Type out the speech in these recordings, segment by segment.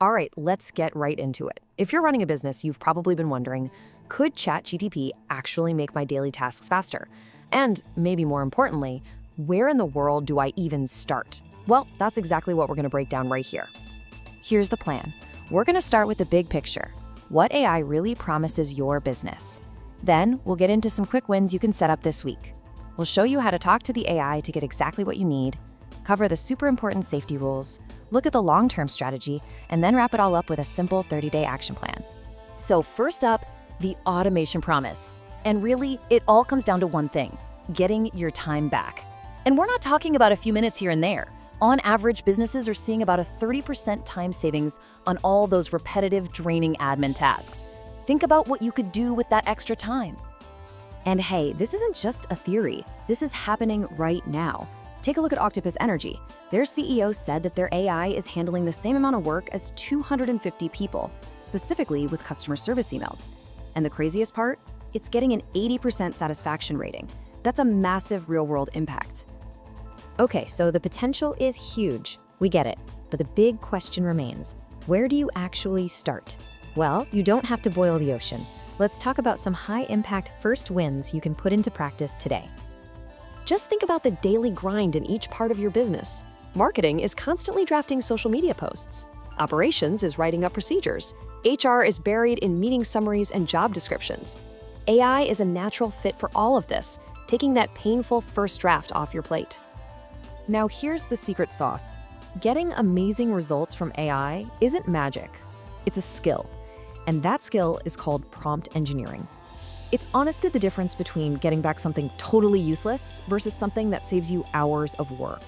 All right, let's get right into it. If you're running a business, you've probably been wondering, could ChatGPT actually make my daily tasks faster? And maybe more importantly, where in the world do I even start? Well, that's exactly what we're going to break down right here. Here's the plan. We're going to start with the big picture. What AI really promises your business. Then we'll get into some quick wins you can set up this week. We'll show you how to talk to the AI to get exactly what you need, cover the super important safety rules, look at the long-term strategy, and then wrap it all up with a simple 30-day action plan. So first up, the automation promise. And really, it all comes down to one thing: getting your time back. And we're not talking about a few minutes here and there. On average, businesses are seeing about a 30% time savings on all those repetitive, draining admin tasks. Think about what you could do with that extra time. And hey, this isn't just a theory. This is happening right now. Take a look at Octopus Energy. Their CEO said that their AI is handling the same amount of work as 250 people, specifically with customer service emails. And the craziest part? It's getting an 80% satisfaction rating. That's a massive real-world impact. Okay, so the potential is huge. We get it. But the big question remains, where do you actually start? Well, you don't have to boil the ocean. Let's talk about some high-impact first wins you can put into practice today. Just think about the daily grind in each part of your business. Marketing is constantly drafting social media posts. Operations is writing up procedures. HR is buried in meeting summaries and job descriptions. AI is a natural fit for all of this, taking that painful first draft off your plate. Now here's the secret sauce. Getting amazing results from AI isn't magic. It's a skill. And that skill is called prompt engineering. It's honestly the difference between getting back something totally useless versus something that saves you hours of work.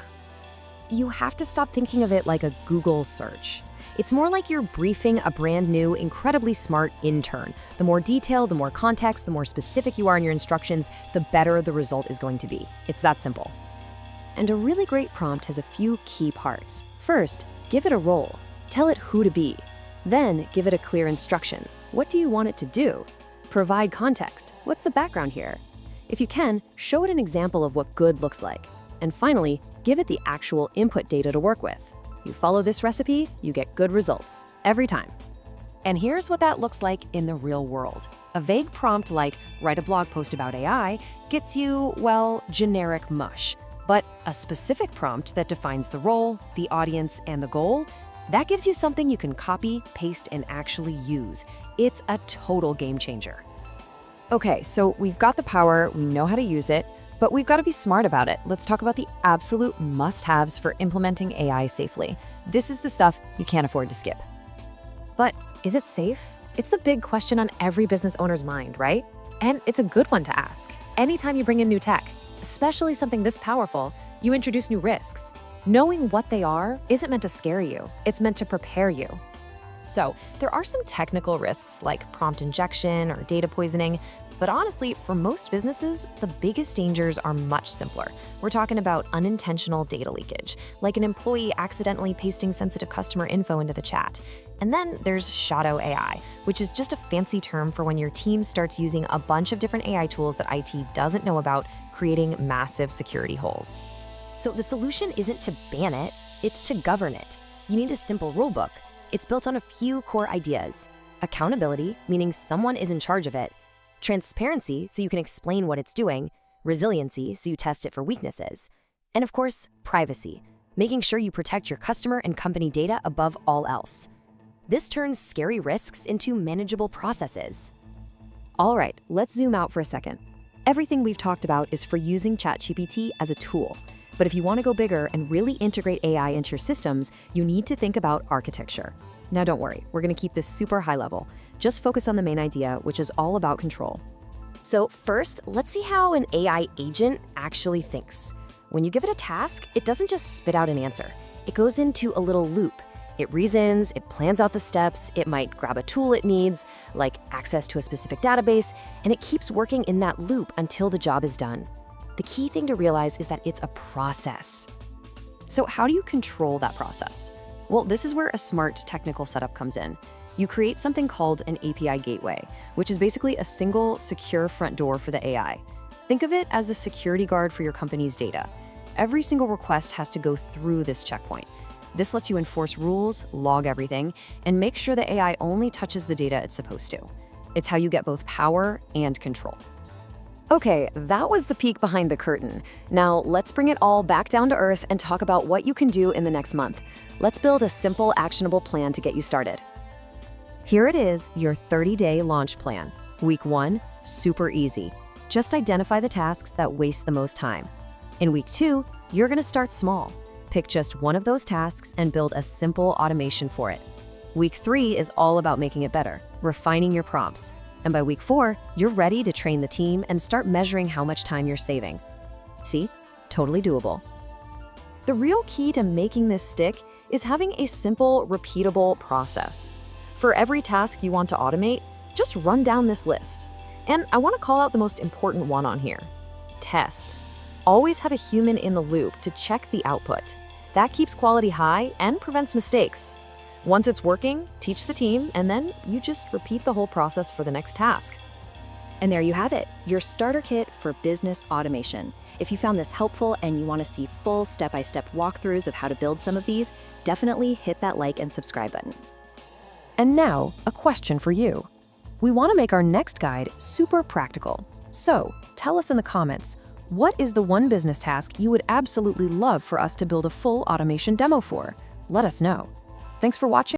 You have to stop thinking of it like a Google search. It's more like you're briefing a brand new, incredibly smart intern. The more detail, the more context, the more specific you are in your instructions, the better the result is going to be. It's that simple. And a really great prompt has a few key parts. First, give it a role. Tell it who to be. Then, give it a clear instruction. What do you want it to do? Provide context. What's the background here? If you can, show it an example of what good looks like. And finally, give it the actual input data to work with. You follow this recipe, you get good results, every time. And here's what that looks like in the real world. A vague prompt like, write a blog post about AI, gets you, well, generic mush. But a specific prompt that defines the role, the audience, and the goal, that gives you something you can copy, paste, and actually use. It's a total game changer. Okay, so we've got the power, we know how to use it, but we've got to be smart about it. Let's talk about the absolute must-haves for implementing AI safely. This is the stuff you can't afford to skip. But is it safe? It's the big question on every business owner's mind, right? And it's a good one to ask. Anytime you bring in new tech, especially something this powerful, you introduce new risks. Knowing what they are isn't meant to scare you, it's meant to prepare you. So, there are some technical risks like prompt injection or data poisoning, but honestly, for most businesses, the biggest dangers are much simpler. We're talking about unintentional data leakage, like an employee accidentally pasting sensitive customer info into the chat. And then there's shadow AI, which is just a fancy term for when your team starts using a bunch of different AI tools that IT doesn't know about, creating massive security holes. So the solution isn't to ban it, it's to govern it. You need a simple rulebook. It's built on a few core ideas. Accountability, meaning someone is in charge of it. Transparency, so you can explain what it's doing. Resiliency, so you test it for weaknesses. And of course, privacy, making sure you protect your customer and company data above all else. This turns scary risks into manageable processes. All right, let's zoom out for a second. Everything we've talked about is for using ChatGPT as a tool. But if you want to go bigger and really integrate AI into your systems, you need to think about architecture. Now don't worry, we're going to keep this super high level. Just focus on the main idea, which is all about control. So first, let's see how an AI agent actually thinks. When you give it a task, it doesn't just spit out an answer. It goes into a little loop. It reasons, it plans out the steps, it might grab a tool it needs, like access to a specific database, and it keeps working in that loop until the job is done. The key thing to realize is that it's a process. So how do you control that process? Well, this is where a smart technical setup comes in. You create something called an API gateway, which is basically a single, secure front door for the AI. Think of it as a security guard for your company's data. Every single request has to go through this checkpoint. This lets you enforce rules, log everything, and make sure the AI only touches the data it's supposed to. It's how you get both power and control. Okay, that was the peek behind the curtain. Now let's bring it all back down to earth and talk about what you can do in the next month. Let's build a simple, actionable plan to get you started. Here it is, your 30-day launch plan. Week 1, super easy. Just identify the tasks that waste the most time. In week 2, you're gonna start small. Pick just one of those tasks and build a simple automation for it. Week 3 is all about making it better, refining your prompts. And by week 4, you're ready to train the team and start measuring how much time you're saving. See? Totally doable. The real key to making this stick is having a simple, repeatable process. For every task you want to automate, just run down this list. And I want to call out the most important one on here. Test. Always have a human in the loop to check the output. That keeps quality high and prevents mistakes. Once it's working, teach the team, and then you just repeat the whole process for the next task. And there you have it, your starter kit for business automation. If you found this helpful and you want to see full step-by-step walkthroughs of how to build some of these, definitely hit that like and subscribe button. And now, a question for you. We want to make our next guide super practical. So, tell us in the comments, what is the one business task you would absolutely love for us to build a full automation demo for? Let us know. Thanks for watching.